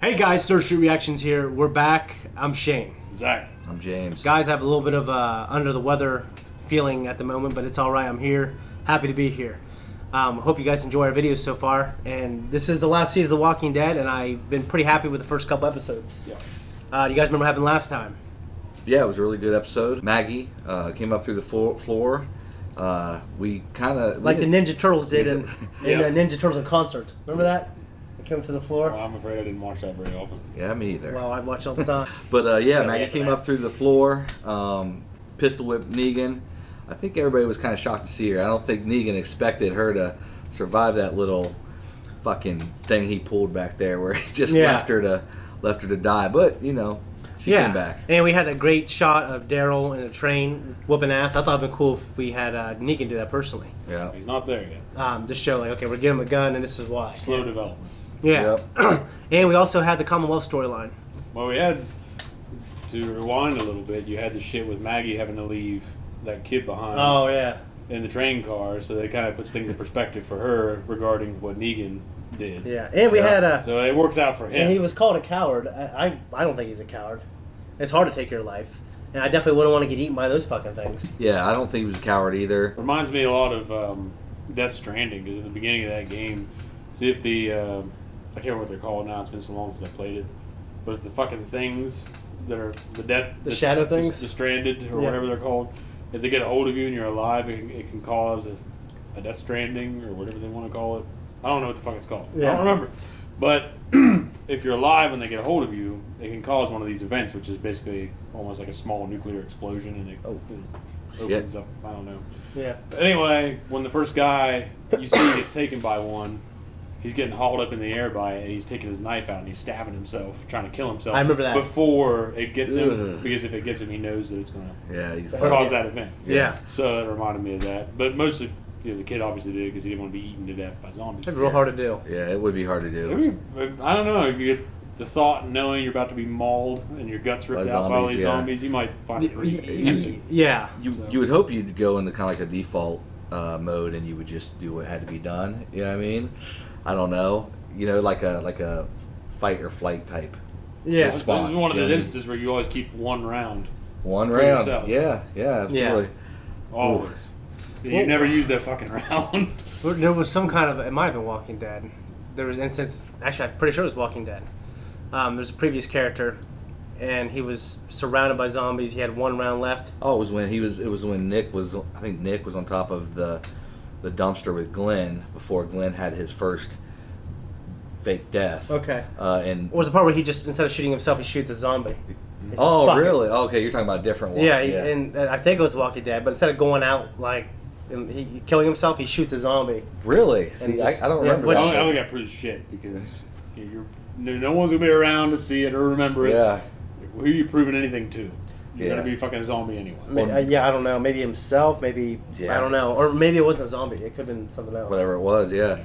Hey guys, Third Street Reactions here. We're back. I'm Shane. Zakk. I'm James. Guys, I have a little bit of under the weather feeling at the moment, but it's all right. I'm here. Happy to be here. Hope you guys enjoy our videos so far. And this is the last season of The Walking Dead, and I've been pretty happy with the first couple episodes. Yeah. Do you guys remember having last time? Yeah, it was a really good episode. Maggie came up through the floor. We kind of... Like the Ninja Turtles did in Yeah. Ninja Turtles in concert. Remember that? They came through the floor. Well, I'm afraid I didn't watch that very often. Yeah, me either. Well, I watch all the time. But Maggie came up through the floor, pistol whipped Negan. I think everybody was kind of shocked to see her. I don't think Negan expected her to survive that little fucking thing he pulled back there where he just left her to die. But, you know, she came back. And we had a great shot of Daryl in a train whooping ass. I thought it'd been cool if we had Negan do that personally. Yeah. He's not there yet. Just show like, okay, we're giving him a gun and this is why. Slow development. Yeah. Yep. And we also had the Commonwealth storyline. Well, we had to rewind a little bit. You had the shit with Maggie having to leave that kid behind Oh yeah. in the train car, so that kind of puts things in perspective for her regarding what Negan did. Yeah. And we had So it works out for him. and he was called a coward. I don't think he's a coward. It's hard to take your life. And I definitely wouldn't want to get eaten by those fucking things. Yeah, I don't think he was a coward either. Reminds me a lot of Death Stranding, because at the beginning of that game, see if the I can't remember what they're called now. It's been so long since I played it. But if the fucking things that are the shadow things, the stranded or whatever they're called, if they get a hold of you and you're alive, it can cause a Death Stranding or whatever they want to call it. I don't know what the fuck it's called. Yeah. I don't remember. But if you're alive and they get a hold of you, it can cause one of these events, which is basically almost like a small nuclear explosion, and it opens up. I don't know. Yeah. But anyway, when the first guy you see gets taken by one, he's getting hauled up in the air by it, and he's taking his knife out and he's stabbing himself, trying to kill himself. I remember that. Before it gets him, Ugh. because if it gets him, he knows that it's going He's to cause that event. Yeah. So that reminded me of that. But mostly, the kid obviously did it because he didn't want to be eaten to death by zombies. It's real hard to do. Yeah, it would be hard to do. Maybe, I don't know, if you get the thought of knowing you're about to be mauled and your guts ripped By out by all zombies, these yeah. zombies, you might find it pretty tempting. Yeah. You would hope you'd go into kind of like a default mode and you would just do what had to be done. You know what I mean? I don't know. You know, like a fight or flight type. Yeah. This is response, one of you the know? instances where you always keep one round. One For round. yourself. Yeah, absolutely. Always. You never use that fucking round. There was some kind of, it might have been Walking Dead. There was an instance, actually I'm pretty sure it was Walking Dead. There's a previous character, and he was surrounded by zombies. He had one round left. Oh, it was when Nick was, I think Nick was on top of the dumpster with Glenn before Glenn had his first fake death. Okay. And What was the part where he just, instead of shooting himself, he shoots a zombie? He says, oh, "Fuck it." really? Okay, you're talking about a different one. Yeah, and I think it was Walking Dead, but instead of going out, like, he killing himself, he shoots a zombie. Really? See, just- I don't yeah, remember which- that. I only got pretty shit because no one's gonna be around to see it or remember it. Yeah. Who are you proving anything to? You're Yeah. gonna be a fucking zombie anyway. I don't know. Maybe himself, maybe, Yeah. I don't know. Or maybe it wasn't a zombie. It could have been something else. Whatever it was, yeah.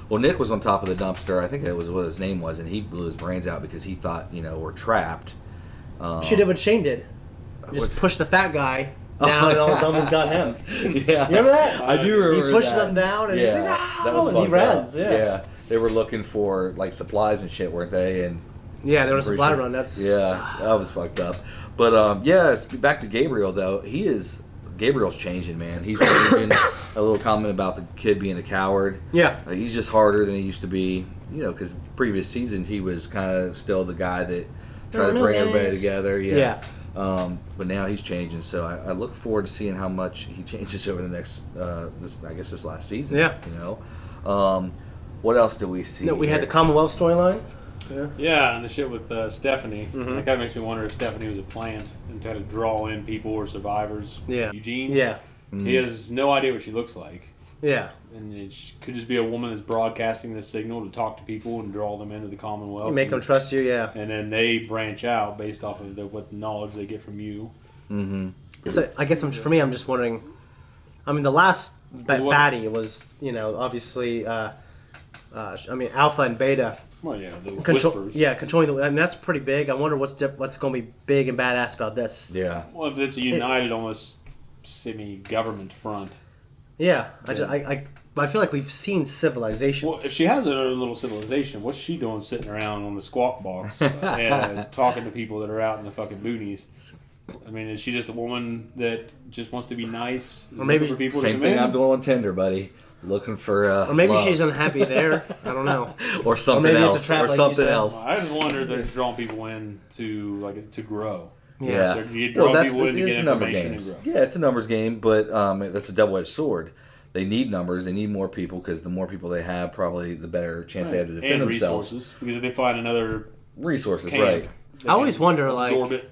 Well, Nick was on top of the dumpster. I think that was what his name was, and he blew his brains out because he thought, we're trapped. She did what Shane did. Just push the fat guy down, and all the zombies got him. Yeah, You remember that? I do remember. He pushes that. him down, and yeah, he's like, that "No!" was and he fucked runs. up. Yeah. They were looking for like supplies and shit, weren't they? And Yeah, there was a supply Pretty sure- run. That's yeah, that was fucked up. But back to Gabriel though. Gabriel's changing, man. He's changing. A little comment about the kid being a coward. Yeah. He's just harder than he used to be. Because previous seasons he was kind of still the guy that tried to bring everybody together. Yeah. But now he's changing, so I look forward to seeing how much he changes over the next, this last season. Yeah. What else do we see? No, we had here? the Commonwealth storyline. Yeah, and the shit with Stephanie. Mhm. That kind of makes me wonder if Stephanie was a plant and tried to draw in people or survivors. Yeah. Eugene. Yeah. He has no idea what she looks like. Yeah. And it could just be a woman that's broadcasting this signal to talk to people and draw them into the Commonwealth. Make them trust you. Yeah. And then they branch out based off of what knowledge they get from you. Mm-hmm. So I guess for me, I'm just wondering. I mean, the last baddie was, obviously, Alpha and Beta. Well, yeah, the whispers. Yeah, controlling the. I mean, that's pretty big. I wonder what's going to be big and badass about this. Yeah. Well, if it's a united, almost semi-government front. Yeah, I But I feel like we've seen civilizations. Well, if she has her own little civilization, what's she doing sitting around on the squawk box and talking to people that are out in the fucking boonies? I mean, is she just a woman that just wants to be nice? Or maybe for people Same to thing come in? I'm doing on Tinder, buddy. Looking for or maybe love. she's unhappy there. I don't know. or something maybe it's a else. trap, Or like you something said. else. I just wonder that it's drawing people in to grow. Yeah. You draw people in to it's get a number information game. and grow. Yeah, it's a numbers game, but that's a double-edged sword. They need numbers. They need more people because the more people they have, probably the better chance they have to defend and themselves. resources, because if they find another Resources, camp, right. they I always can wonder,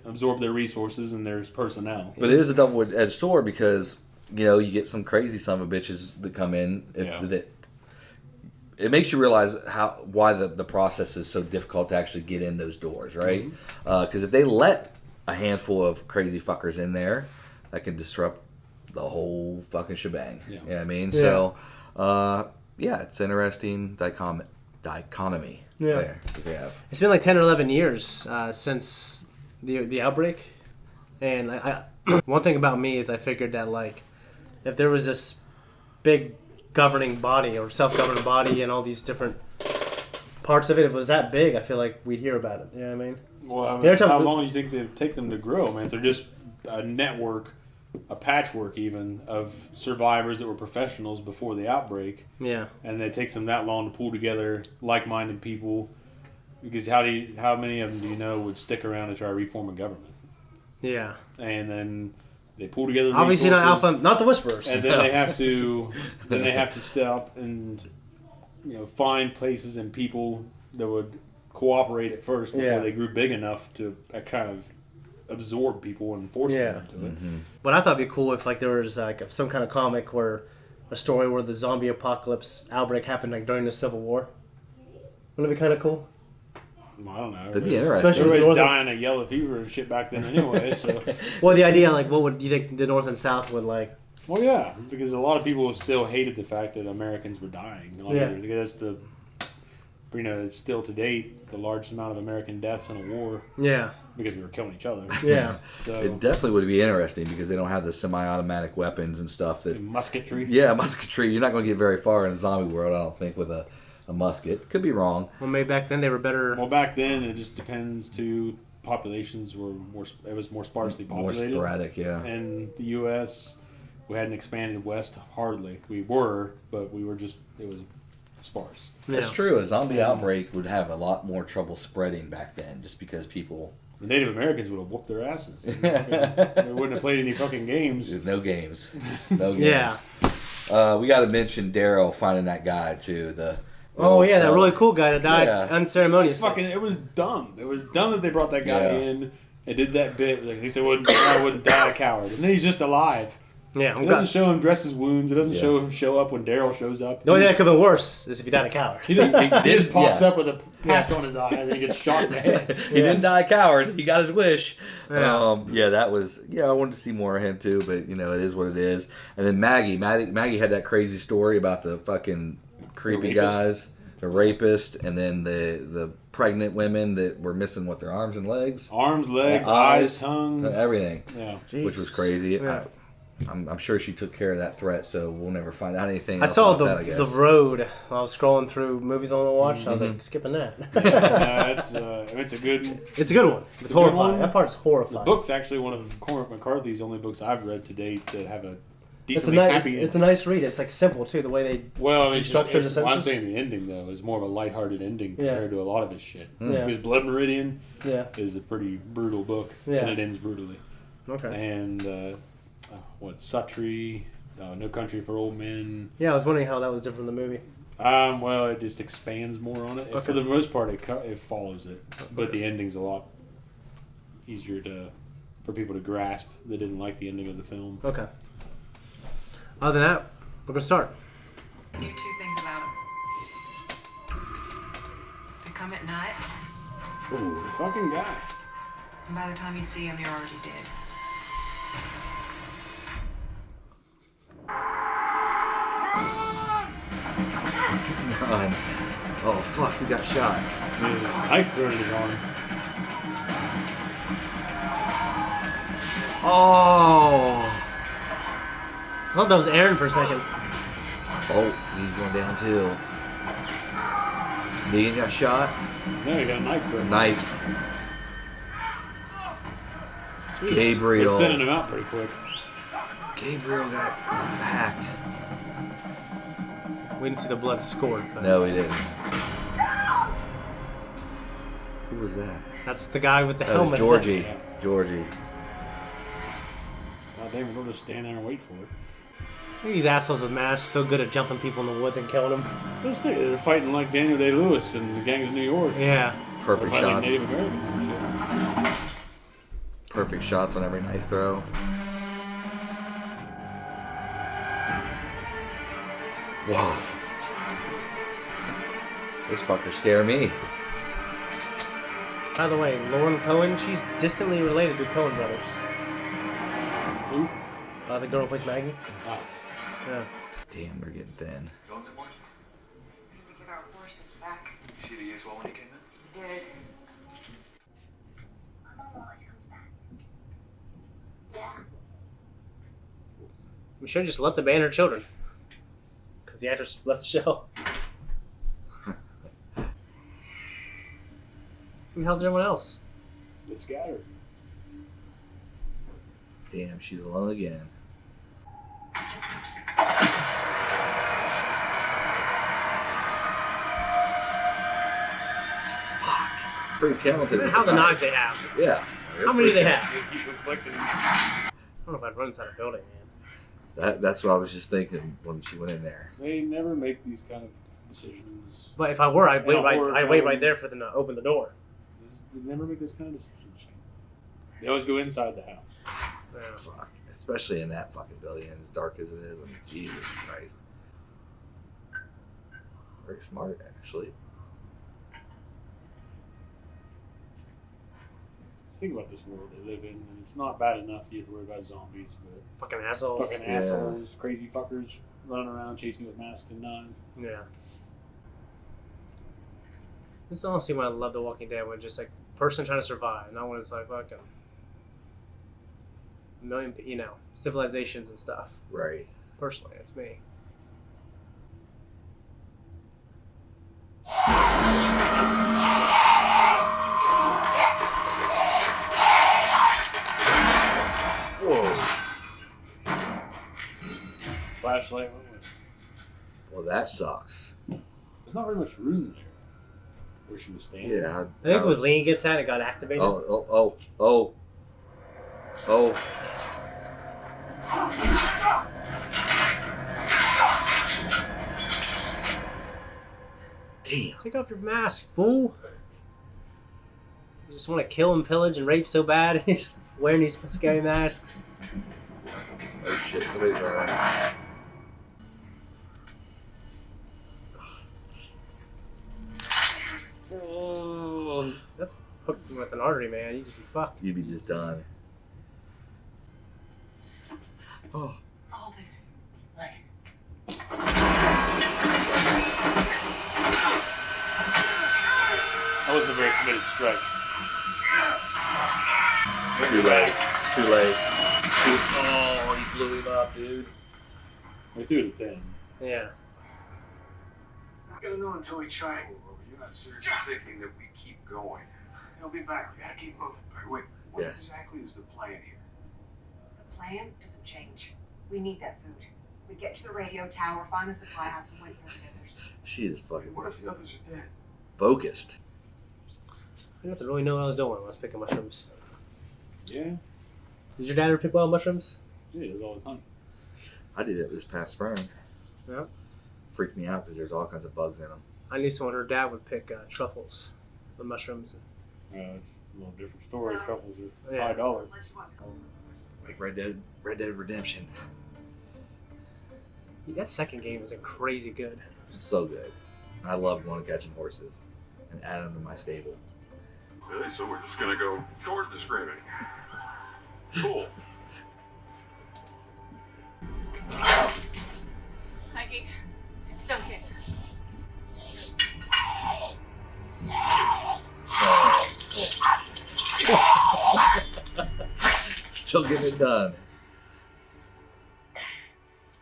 absorb their resources and their personnel. But it is a double-edged sword because, you get some crazy son of a bitches that come in that it makes you realize why the process is so difficult to actually get in those doors, right? Because if they let a handful of crazy fuckers in there, that can disrupt the whole fucking shebang. Yeah. You know what I mean? Yeah. So, it's interesting dichotomy. Yeah. There that we have. It's been like 10 or 11 years since the outbreak. And I one thing about me is I figured that, like, if there was this big governing body or self-governing body and all these different parts of it, if it was that big, I feel like we'd hear about it. You know what I mean? Well, how long do you think it would take them to grow, man? If they're just a network, a patchwork even, of survivors that were professionals before the outbreak. Yeah. And it takes them that long to pull together like-minded people. Because how many of them do you know would stick around to try to reform a government? Yeah. And then they pull together Obviously not resources, Alpha, not the Whisperers. and then they have to stop and find places and people that would cooperate at first before they grew big enough to kind of absorb people and force them into it. But I thought it'd be cool if, like, there was like some kind of comic where a story where the zombie apocalypse outbreak happened like during the Civil War. Wouldn't it be kind of cool? Well, I don't know. That'd be interesting. Especially- Everybody's dying of yellow fever and shit back then anyway. So, Well, the idea, like, what would you think the North and South would like? well, yeah, because a lot of people still hated the fact that Americans were dying. Because that's it's still to date the largest amount of American deaths in a war Yeah. because we were killing each other. Yeah. So It definitely would be interesting because they don't have the semi-automatic weapons and stuff that. musketry. Yeah, musketry. You're not going to get very far in a zombie world, I don't think, with a musket. Could be wrong. Well, maybe back then they were better. Well, back then it just depends to populations were more. It was more sparsely More populated. sporadic, yeah. In the U.S., we hadn't expanded west hardly. We were, but we were just. It was sparse. That's true. A zombie outbreak would have a lot more trouble spreading back then just because people. The Native Americans would have whooped their asses. They wouldn't have played any fucking games. No games. No games. Yeah. We got to mention Daryl finding that guy, too. Oh, yeah, that really cool guy that died Yeah. unceremoniously. It was dumb. It was dumb that they brought that guy Yeah. in and did that bit. Like, he said, I wouldn't die a coward. And then he's just alive. Yeah. It doesn't show him dress his wounds. It doesn't Yeah. show him show up when Daryl shows up. The only thing that could have been worse is if he died a coward. He just pops Yeah. up with a patch on his eye and then he gets shot in the head. He didn't die a coward. He got his wish. Yeah. That was. Yeah, I wanted to see more of him too, but it is what it is. And then Maggie had that crazy story about the fucking creepy rapist. guys, the rapist, and then the pregnant women that were missing their arms and legs, Arms, legs, eyes, tongues. everything, Yeah. which was crazy. Yeah. I'm sure she took care of that threat, so we'll never find out anything. I else saw about that, I guess. the Road while I was scrolling through movies I want to watch. I was like, skipping that. It's a good. It's a good one. It's a good horrifying. one. That part's horrifying. The book's actually one of Cormac McCarthy's only books I've read to date that have a It's a decently nice. happy It's a ending. nice read. It's like simple too. The way they. Well, I mean, structured the I'm sentences? saying the ending though is more of a lighthearted ending compared to a lot of his shit. Yeah. Because Blood Meridian Yeah. is a pretty brutal book, Yeah. and it ends brutally. Okay. And Suttree, No Country for Old Men. Yeah, I was wondering how that was different from the movie. Well, it just expands more on it. Okay. For the most part, it follows it, but the ending's a lot easier for people to grasp that didn't like the ending of the film. Okay. Other than that, we're gonna start. I knew two things about them. They come at night, Ooh, fucking guy. and by the time you see them, you're already dead. God. Oh fuck! Who got shot? There's a knife thrown in his arm. Oh. I thought that was Aaron for a second. Oh, he's going down too. Negan got shot. No, he got a knife through him. Nice. Gabriel. They're thinning him out pretty quick. Gabriel got hacked. We didn't see the blood scored. But No, he didn't. Who was that? that's the guy with the That was helmet. Georgie. Georgie. God damn, we'll just stand there and wait for it. These assholes with masks so good at jumping people in the woods and killing them. Just think, they're fighting like Daniel Day-Lewis and the gangs of New York. Yeah. Perfect They're fighting like shots. Native Americans and shit. Perfect shots on every knife throw. Whoa. This fucker scare me. By the way, Lauren Cohen, she's distantly related to Cohen brothers. Who? The girl who plays Maggie. Ah. Yeah. Damn, we're getting thin. Going somewhere? We need to get our horses back. You see the usual when you came in? Did. My mom always comes back. Yeah. We should have just left the band her children. Because the actress left the show. Who the hell's everyone else? They scattered. Damn, she's alone again. Pretty talented. How the knives they have. Yeah. How many do they have? They keep inflicting. I don't know if I'd run inside a building, man. That's what I was just thinking when she went in there. They never make these kind of decisions. But if I were, I'd wait, Yeah, or I'd if wait I- right there for them to open the door. They never make those kind of decisions. They always go inside the house. Yeah. Fuck. Especially in that fucking building, and as dark as it is. I mean, Jesus Christ. Very smart, actually. Just think about this world they live in, and it's not bad enough you have to worry about zombies, but Fucking assholes. fucking Yeah. assholes, crazy fuckers running around chasing you with masks and knives. Yeah. This is honestly when I love The Walking Dead, when just like person trying to survive, not when it's like fucking million, civilizations and stuff. Right. Personally, it's me. Whoa. Flashlight. Well, that sucks. There's not very much room there where she was standing. Yeah. I think it was leaning against that and it got activated. Oh. Damn. Take off your mask, fool. You just want to kill and pillage and rape so bad. You're just wearing these scary masks. Oh shit, somebody's running. Oh. That's hooked with an artery, man. You just be fucked. You'd be just done. Oh. Alden. That wasn't a very committed strike. Too late. It's too late. Oh, you blew him up, dude. They threw it at them. Yeah. Not gonna know until we try. You're not seriously thinking that we keep going. He'll be back. We gotta keep moving. All right, wait. What Yeah. exactly is the plan here? The plan doesn't change. We need that food. We get to the radio tower, find the supply house, and wait for the others. She is fucking What if the others are dead? focused. I didn't have to really know what I was doing when I was picking mushrooms. Yeah. Did your dad ever pick wild mushrooms? Yeah, it was all the time. I did it this past spring. Yeah. Freaked me out because there's all kinds of bugs in them. I knew someone, her dad would pick truffles, the mushrooms. It's a little different story. Truffles are Yeah. $5. It's like Red Dead Redemption. That second game was crazy good. So good. I love going catching horses and add them to my stable. Really? So we're just gonna go toward the screaming. Cool. Maggie, it's okay. Still getting it done.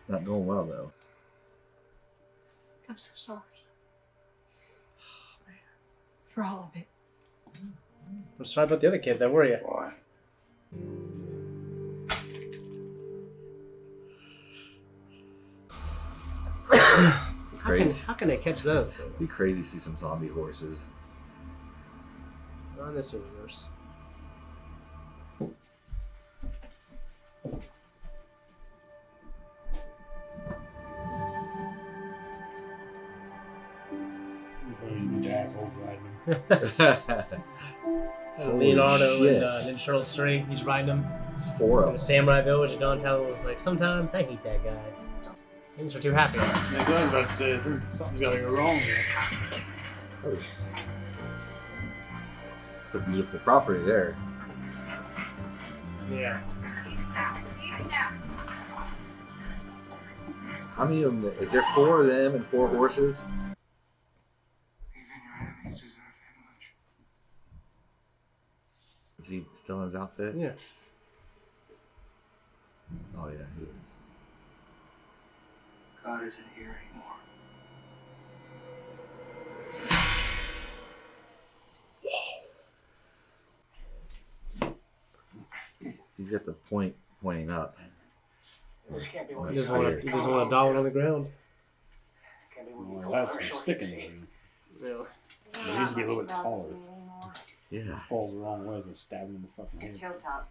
Not going well though. I'm so sorry. For all of it. I'm sorry about the other kid, though, were you? Why? Crazy. How can they catch those? It'd be crazy to see some zombie horses. On this universe. Bunch of assholes riding them. Leonardo shit. and Ninja Turtles 3, he's riding them. It's 4 In of the them. Samurai Village, Donatello was like, sometimes I hate that guy. Things are too happy. That's what I was about to say. Something's got to go wrong here. It's a beautiful property there. Yeah. How many of them? Is there 4 of them and 4 horses? Even your enemies deserve that much. Is he still in his outfit? Yeah. Oh yeah, he is. God isn't here anymore. He's got the point pointing up. This can't be Oh, what He it's doesn't weird. want to dog it on the ground. Can't be what you Well, told that's Herschel some he'd sticking see. there. Yeah. It needs to be a little bit taller. Yeah. Falls the wrong way and stab him in the fucking It's head. your top.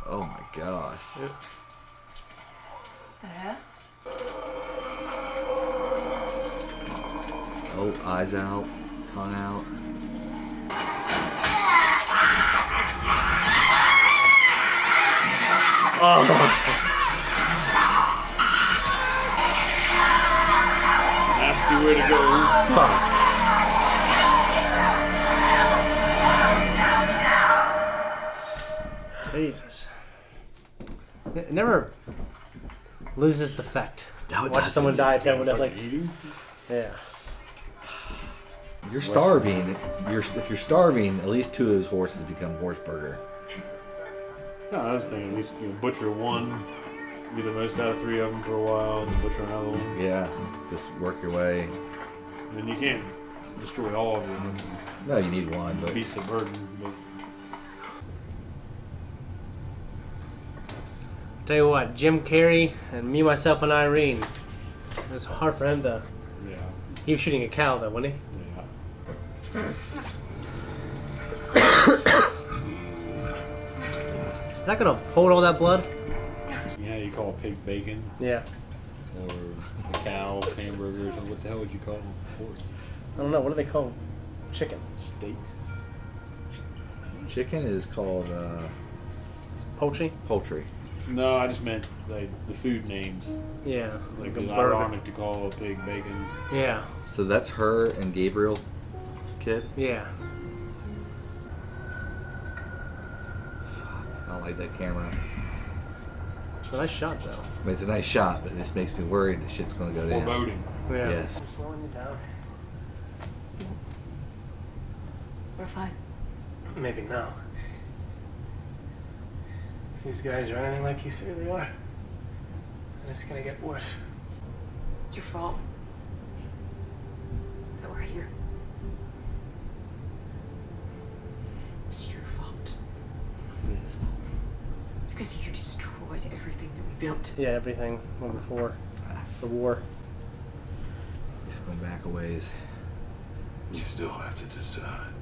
Oh my gosh. The heck? Oh, eyes out, tongue out. Nasty way to go. Fuck. Jesus. It never loses its effect. No, it Watch doesn't. someone die permanently. Eating? Yeah. You're starving. If you're starving, at least 2 of his horses become horse burger. No, I was thinking at least butcher one, be the most out of 3 of them for a while, and then butcher another one. Yeah. Just work your way. And you can't destroy all of them. No, you need one, but Beast of burden. But Tell you what, Jim Carrey and Me, Myself, and Irene. It's hard for him to. yeah, He was shooting a cow, though, wasn't he? yeah. Is that gonna hold all that blood? Yeah, you call a pig bacon Yeah. or a cow hamburgers. Or what the hell would you call them? Pork I don't know. What do they call chicken? steaks. chicken is called Poultry? poultry. No, I just meant like the food names. Yeah. Like a it's burger. ironic to call a pig bacon. Yeah. So that's her and Gabriel kid. Yeah. I don't like that camera. It's a nice shot, though. I mean, it's a nice shot, but it just makes me worried the shit's gonna go down. Foreboding. Yeah. Yes. We're slowing you down. We're fine. Maybe no. If these guys are anything like you say they are, then it's gonna get worse. It's your fault that we're here. It's your fault. Because you destroyed everything that we built. Yeah, everything went before the war. Just going back a ways. You still have to decide.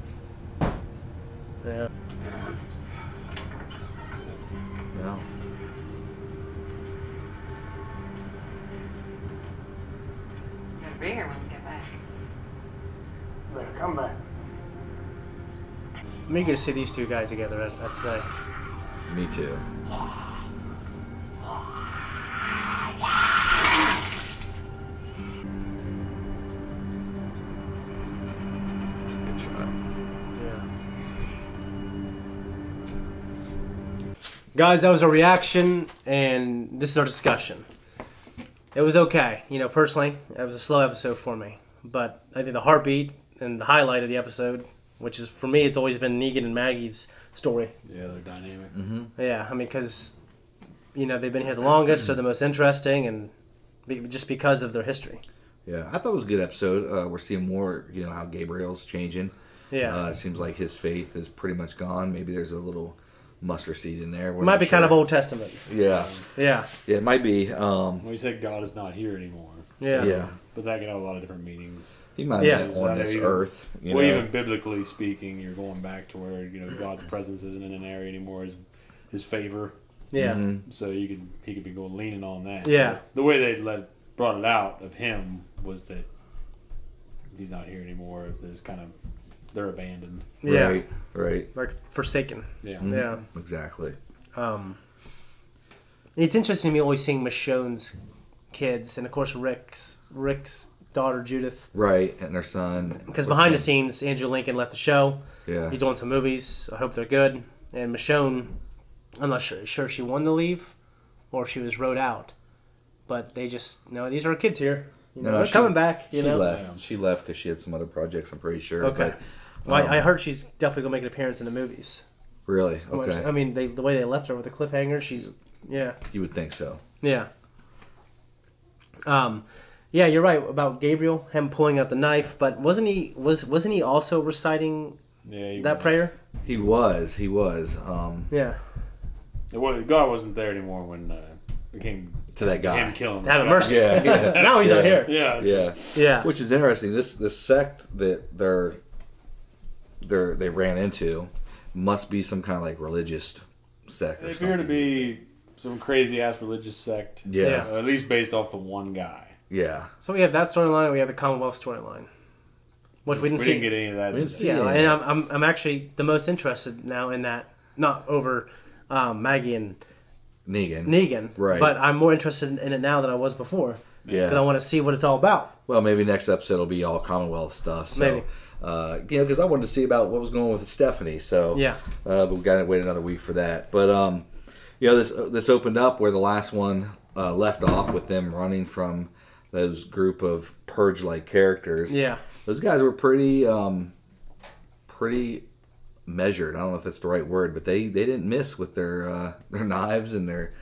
Yeah. No. You're gonna be here when we get back. Better come back. I'm eager to see these 2 guys together, I have to say. Me too. Good shot. Yeah. Guys, that was a reaction, and this is our discussion. It was okay. You know, personally, it was a slow episode for me. But I think the heartbeat and the highlight of the episode, which is, for me, it's always been Negan and Maggie's story. Yeah, they're dynamic. Mm-hmm. Yeah, I mean, because they've been here the longest, or the most interesting, and just because of their history. Yeah, I thought it was a good episode. We're seeing more, how Gabriel's changing. Yeah. It seems like his faith is pretty much gone. Maybe there's a little mustard seed in there. It might be kind of Old Testament. Yeah. Yeah. Yeah, it might be. Well, you said God is not here anymore. Yeah. Yeah. But that can have a lot of different meanings. He might have been on this earth. Even biblically speaking, you're going back to where God's presence isn't in an area anymore. His favor. Yeah. Mm-hmm. So he could be leaning on that. Yeah. But the way they brought it out of him was that he's not here anymore. There's they're abandoned. Yeah. Right. Like forsaken. Yeah. Mm-hmm. Yeah. Exactly. It's interesting to me always seeing Michonne's kids, and of course Rick's daughter Judith. Right, and their son. Because behind the scenes, Andrew Lincoln left the show. Yeah. He's doing some movies. I hope they're good. And Michonne, I'm not sure she won the leave, or if she was wrote out. But they just these are our kids here. They're coming back. She left. She left because she had some other projects. I'm pretty sure. Okay. But, Well, I heard she's definitely gonna make an appearance in the movies. Really? Okay. I mean, the way they left her with the cliffhanger, she's You would think so. Yeah. Yeah, you're right about Gabriel, him pulling out the knife, but wasn't he also reciting that prayer? He was. Yeah. God wasn't there anymore when it came to that guy. Him killing him. Have mercy. Yeah. Now he's not here. Yeah. Which is interesting. This sect that they ran into must be some kind of like religious sect. They appear to be some crazy ass religious sect. Yeah. At least based off the one guy. Yeah. So we have that storyline, and we have the Commonwealth storyline, which we didn't see. Didn't get any of that. We didn't see Yeah, any. and I'm actually the most interested now in that, not over Maggie and Negan. Right. But I'm more interested in it now than I was before. Yeah. Because I want to see what it's all about. Well, maybe next episode will be all Commonwealth stuff. So, Maybe. Because I wanted to see about what was going on with Stephanie. So Yeah. But we got to wait another week for that. But this opened up where the last one left off with them running from those group of purge-like characters. Yeah. Those guys were pretty measured. I don't know if that's the right word, but they didn't miss with their knives and their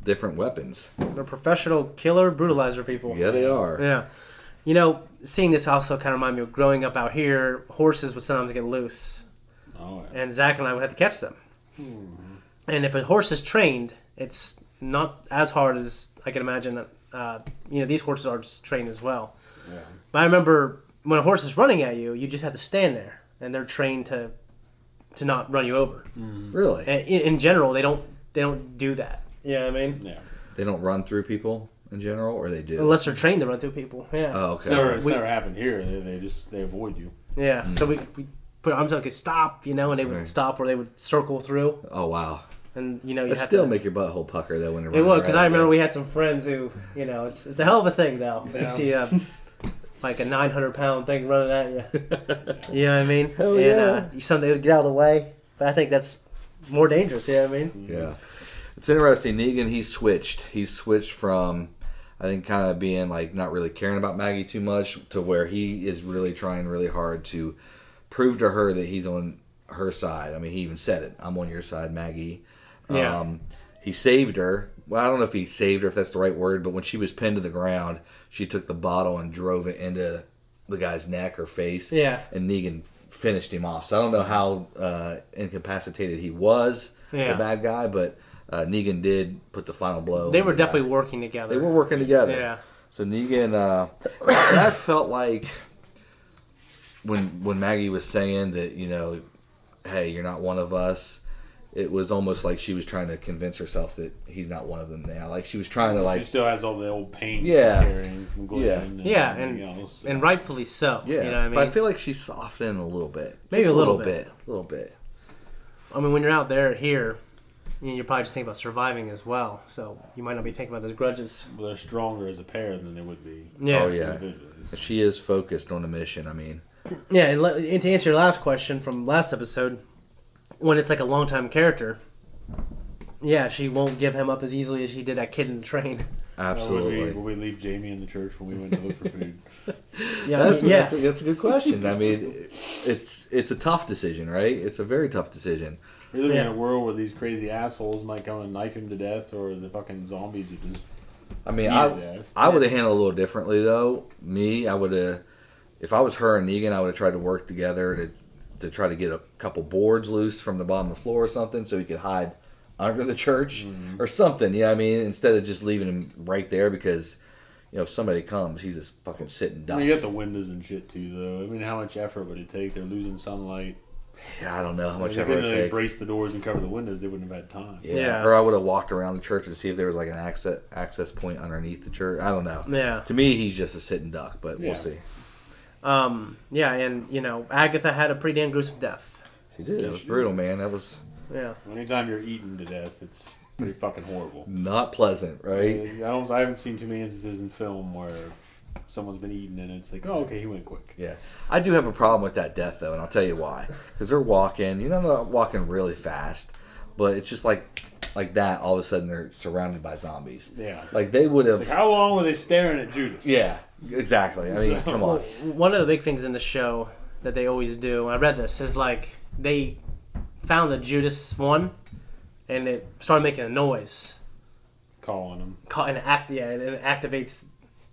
different weapons. They're professional killer brutalizer people. Yeah, they are. Yeah. Seeing this also kind of reminded me of growing up out here. Horses would sometimes get loose. Oh, yeah. And Zakk and I would have to catch them. And if a horse is trained, it's not as hard as I can imagine that. These horses are just trained as well. Yeah. But I remember when a horse is running at you, you just have to stand there, and they're trained to not run you over. Really? And in general, they don't do that. Yeah, I mean, Yeah. They don't run through people in general, or they do? unless they're trained to run through people. Yeah. Oh, okay. It's never happened here. They avoid you. Yeah. So we put arms out, could stop, and they would Right. stop, or they would circle through, Oh, wow. and you It have still to make your butthole pucker though when you're It running would, because around. I remember we had some friends who, it's a hell of a thing now. You see like a 900-pound thing running at you. You know what I mean? Hell and, yeah. Something would get out of the way. But I think that's more dangerous, you know what I mean? Yeah. It's interesting. Negan, he's switched. He's switched from, I think, kind of being like not really caring about Maggie too much to where he is really trying really hard to prove to her that he's on her side. I mean, he even said it. I'm on your side, Maggie. Yeah. He saved her. Well, I don't know if he saved her, if that's the right word, but when she was pinned to the ground, she took the bottle and drove it into the guy's neck or face. Yeah. And Negan finished him off. So I don't know how incapacitated he was, Yeah. the bad guy, but Negan did put the final blow. They on were the definitely guy. working together. They were working together. Yeah. So Negan, that felt like when Maggie was saying that, hey, you're not one of us. It was almost like she was trying to convince herself that he's not one of them now. Like she was trying to She still has all the old pain Yeah. she's carrying from Glenn. Yeah, everything else. and rightfully so. Yeah, You know what I mean? but I feel like she's softened a little bit. Maybe Just a little bit. A little bit. I mean, when you're out there here, you're probably just thinking about surviving as well. So you might not be thinking about those grudges. Well, they're stronger as a pair than they would be. Yeah. Oh, yeah. individually. She is focused on the mission. I mean, Yeah, and to answer your last question from last episode, when it's like a long-time character, yeah, she won't give him up as easily as she did that kid in the train. absolutely. Would we leave Jamie in the church when we went to look for food? Yeah, That's a good question. I mean, it's a tough decision, right? It's a very tough decision. We're living in a world where these crazy assholes might come and knife him to death, or the fucking zombies would just. I mean, eat his ass. I would have handled it a little differently though. I would have, if I was her and Negan, I would have tried to work together to try to get a couple boards loose from the bottom of the floor or something, so he could hide under the church or something. You know what I mean? Instead of just leaving him right there, because if somebody comes, he's just fucking sitting duck. I mean, you got the windows and shit too, though. I mean, how much effort would it take? They're losing sunlight. Yeah, I don't know how much If effort they it didn't take. brace the doors and cover the windows, they wouldn't have had time. Yeah. Or I would have walked around the church to see if there was like an access point underneath the church. I don't know. Yeah. To me, he's just a sitting duck, but we'll see. Yeah, and Agatha had a pretty damn gruesome death. She did. It was brutal, man. That was. Yeah. Anytime you're eaten to death, it's pretty fucking horrible. Not pleasant, right? I haven't seen too many instances in film where someone's been eaten and it's like, oh, okay, he went quick. Yeah. I do have a problem with that death, though, and I'll tell you why. Because they're walking, they're not walking really fast, but it's just like that, all of a sudden they're surrounded by zombies. Yeah. Like they would have. Like, how long were they staring at Judas? Yeah, exactly. I mean, come on. One of the big things in the show that they always do, I read this, is like they found the Judas one and it started making a noise. Calling him. And it activates,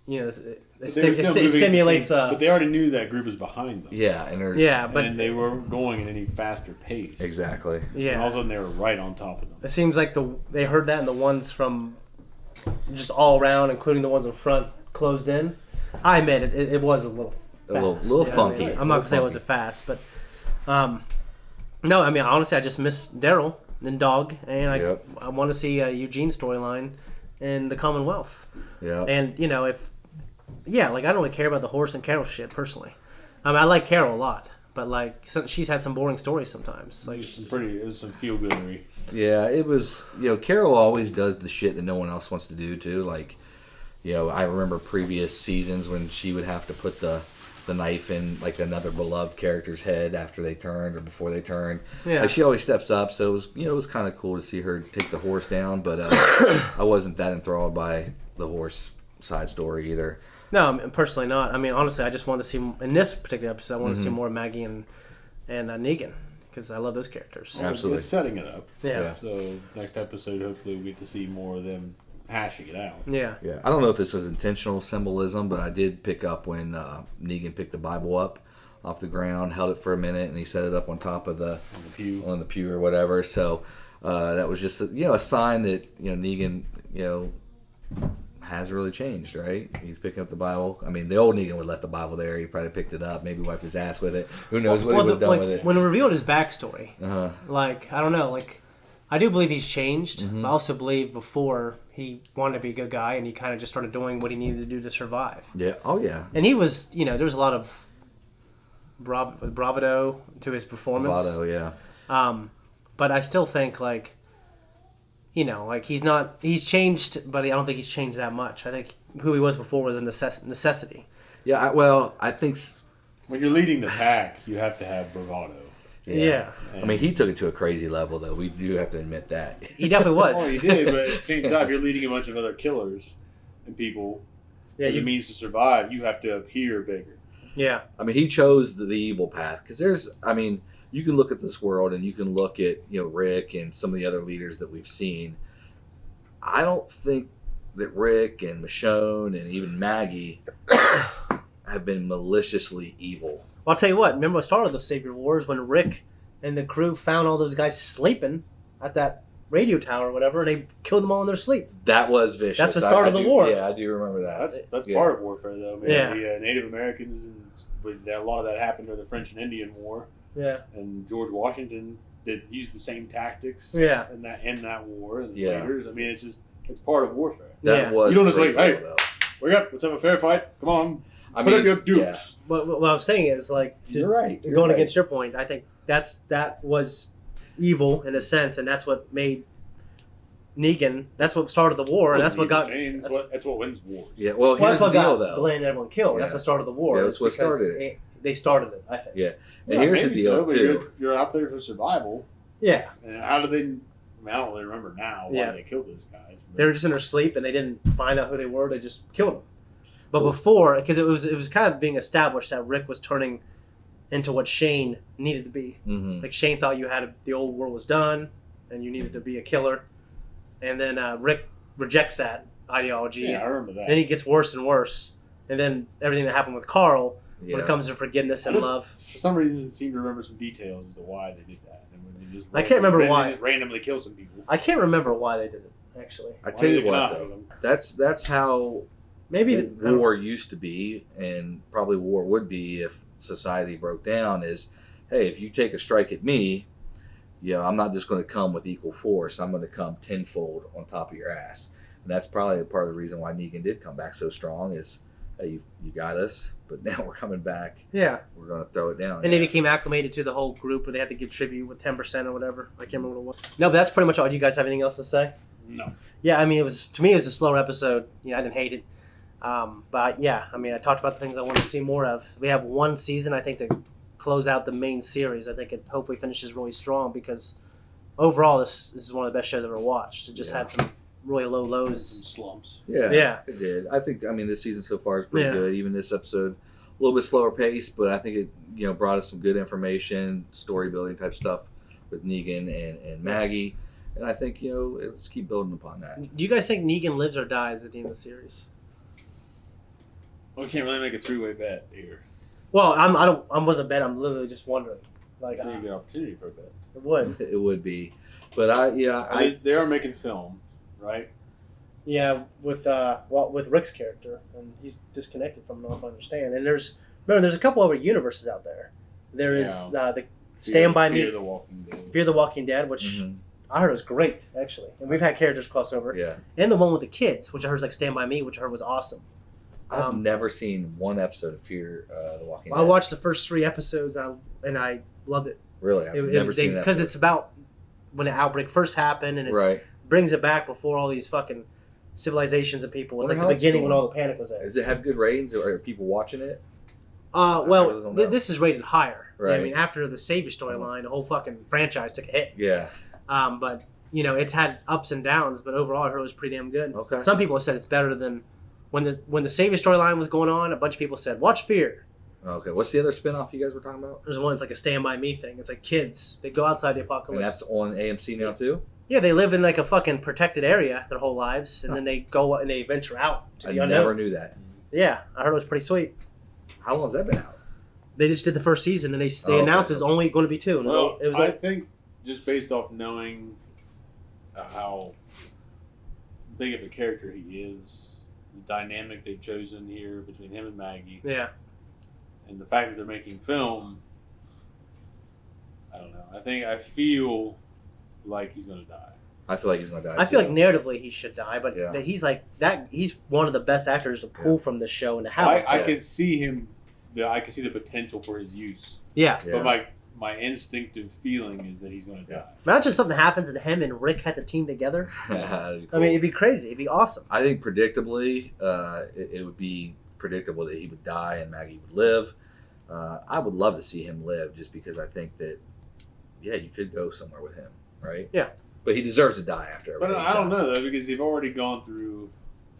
it They were still moving at the stimulates. same- but they already knew that group was behind them. Yeah, and there's. And they were going at any faster pace. Exactly. Yeah. And all of a sudden they were right on top of them. It seems like they heard that, and the ones from just all around, including the ones in front, closed in. I admit it was a little fast. A little funky. I'm not gonna say it wasn't fast, but no. I mean, honestly, I just miss Daryl and Dog, and I want to see Eugene's storyline in the Commonwealth. Yeah. And I don't really care about the Horace and Carol shit personally. I mean, I like Carol a lot, but she's had some boring stories sometimes. Like It was some feel goodery. Yeah, it was. Carol always does the shit that no one else wants to do too. Like, I remember previous seasons when she would have to put the knife in like another beloved character's head after they turned or before they turned. Yeah. Like, she always steps up, so it was kind of cool to see her take the horse down. But I wasn't that enthralled by the horse side story either. No, I mean, personally not. I mean, honestly, I just want to see in this particular episode. I want to see more Maggie and Negan because I love those characters. Absolutely. It's setting it up. Yeah. So next episode, hopefully, we get to see more of them hashing it out. Yeah. Yeah. I don't know if this was intentional symbolism, but I did pick up when Negan picked the Bible up off the ground, held it for a minute, and he set it up on top of the pew or whatever. So that was just a sign that Negan has really changed, right? He's picking up the Bible. I mean, the old Negan would have left the Bible there. He probably picked it up, maybe wiped his ass with it. Who knows what he would have done with it. When it revealed his backstory, I don't know, I do believe he's changed. Mm-hmm. But I also believe before he wanted to be a good guy and he kind of just started doing what he needed to do to survive. Yeah. Oh, yeah. And he was, there was a lot of bravado to his performance. Bravado, yeah. But I still think he's changed, but I don't think he's changed that much. I think who he was before was a necessity. Yeah, I think when you're leading the pack, you have to have bravado. Yeah. I mean, he took it to a crazy level, though. We do have to admit that. He definitely was. Oh, he did, but at the same time, you're leading a bunch of other killers and people. Yeah, as a means to survive, you have to appear bigger. Yeah. I mean, he chose the evil path because you can look at this world and you can look at Rick and some of the other leaders that we've seen. I don't think that Rick and Michonne and even Maggie have been maliciously evil. Well, I'll tell you what. Remember what started the Savior Wars when Rick and the crew found all those guys sleeping at that radio tower or whatever, and they killed them all in their sleep. That was vicious. That's the start of the war. Yeah, I do remember that. That's part of warfare, though. Man. Yeah. The Native Americans, and a lot of that happened during the French and Indian War. Yeah. And George Washington did use the same tactics. Yeah. In that war and Yeah. later. I mean, it's part of warfare. That was. You don't just like, great, hey, though. wake up, let's have a fair fight. Come on. Put up your dukes. What I'm saying is, You're right. Going against your point, I think that was evil in a sense, and that's what made Negan. That's what started the war, and that's what got. That's what wins wars. Yeah. Well, here's that's the what deal, got though. Glenn and everyone killed. Yeah. That's what started the war. Yeah, that's what because started it. They started it, I think. Yeah. And Yeah, here's the maybe deal so, but too. You're out there for survival. Yeah. And how did they? I mean, I don't really remember now why they killed those guys. They were just in their sleep, and they didn't find out who they were. They just killed them. But before, because it was kind of being established that Rick was turning into what Shane needed to be. Mm-hmm. Like Shane thought the old world was done, and you needed to be a killer, and then Rick rejects that ideology. Yeah, I remember that. Then he gets worse and worse, and then everything that happened with Carl when Yeah. it comes to forgiveness and I just, love. For some reason, I seem to remember some details as to why they did that. And when they just I can't remember why. They just randomly kill some people. I can't remember why they did it actually. I Why tell you they what, not? though, that's how Maybe war used to be, and probably war would be if society broke down. Is, hey, if you take a strike at me, I'm not just going to come with equal force. I'm going to come tenfold on top of your ass. And that's probably part of the reason why Negan did come back so strong. Is, hey, you got us, but now we're coming back. Yeah. We're going to throw it down. And they became acclimated to the whole group, where they had to give tribute with 10% or whatever. I can't remember what it was. No, but that's pretty much all. Do you guys have anything else to say? No. Yeah, I mean, it was a slower episode. I didn't hate it. But yeah, I mean, I talked about the things I wanted to see more of. We have one season, I think, to close out the main series. I think it hopefully finishes really strong because overall, this is one of the best shows I've ever watched. It just had some really low Some lows. slumps. Yeah, it did. I think, this season so far is pretty good. Even this episode, a little bit slower pace, but I think it, brought us some good information, story building type stuff with Negan and Maggie. And I think, let's keep building upon that. Do you guys think Negan lives or dies at the end of the series? Well, we can't really make a three-way bet here. Well, I wasn't betting. I'm literally just wondering. Like, I think it'd be an opportunity for a bet. it would. It would be. But They are making film, right? Yeah, with Rick's character, and he's disconnected from it, if I understand. And there's a couple other universes out there. There is the Stand By Me, Fear the Walking Dead. Fear the Walking Dead, which Mhm. I heard was great actually, and we've had characters cross over. Yeah. And the one with the kids, which I heard is like Stand By Me, which I heard was awesome. I've never seen one episode of Fear the Walking Dead. I watched the first 3 episodes, and I loved it. Really? I've never seen that. Because it's about when the outbreak first happened, and it brings it back before all these fucking civilizations and people. It's Wonder like how the it's beginning doing. when all the panic was there. Does it have good ratings, or are people watching it? Well, really don't know. this is rated higher. Right. I mean, after the Savior storyline, the whole fucking franchise took a hit. Yeah. But it's had ups and downs, but overall, I heard it was pretty damn good. Okay. Some people have said it's better than when the Savior storyline was going on. A bunch of people said, "Watch Fear." Okay. What's the other spinoff you guys were talking about? There's one that's like a Stand By Me thing. It's like kids. They go outside the apocalypse. And that's on AMC now too? Yeah, they live in like a fucking protected area their whole lives, and then they go and they venture out to I the unknown. never knew that. Yeah, I heard it was pretty sweet. How long has that been out? They just did the first season, and they okay. announced it's only going to be 2. And Well, it was I think just based off knowing how big of a character he is, the dynamic they've chosen here between him and Maggie, yeah. and the fact that they're making film, I don't know. I feel like he's gonna die. I feel like he's going to die. I feel too. like narratively he should die, but Yeah. that he's like that. He's one of the best actors to pull from the show and to have. I him. can see him. I can see the potential for his use, Yeah. Yeah. but my instinctive feeling is that he's gonna die. Imagine something happens and him and Rick had the team together. That'd be I mean, cool. it'd be crazy. It'd be awesome. I think predictably, it would be predictable that he would die and Maggie would live. I would love to see him live, just because I think that, you could go somewhere with him, right? Yeah. But he deserves to die after But everything. I don't know though, because they've already gone through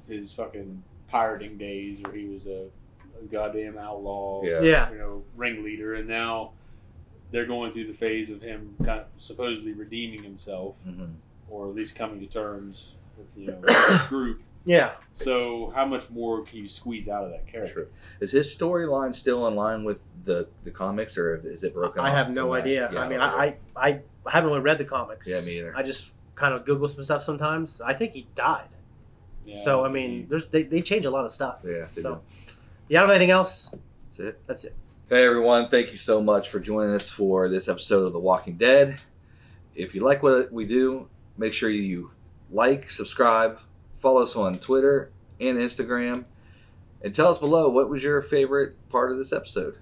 his fucking pirating days, where he was a goddamn outlaw, Yeah. ringleader, and now they're going through the phase of him kind of supposedly redeeming himself, Mhm. or at least coming to terms with the group. Yeah. So how much more can you squeeze out of that character? True. Is his storyline still in line with the comics, or is it broken I off have no from that? idea. Yeah, I mean, okay. I haven't really read the comics. Yeah, me either. I just kind of Google some stuff sometimes. I think he died. Yeah, So I mean, they change a lot of stuff. Yeah, they So, do. you don't have anything else? That's it. That's it. Hey everyone, thank you so much for joining us for this episode of The Walking Dead. If you like what we do, make sure you like, subscribe, follow us on Twitter and Instagram, and tell us below what was your favorite part of this episode.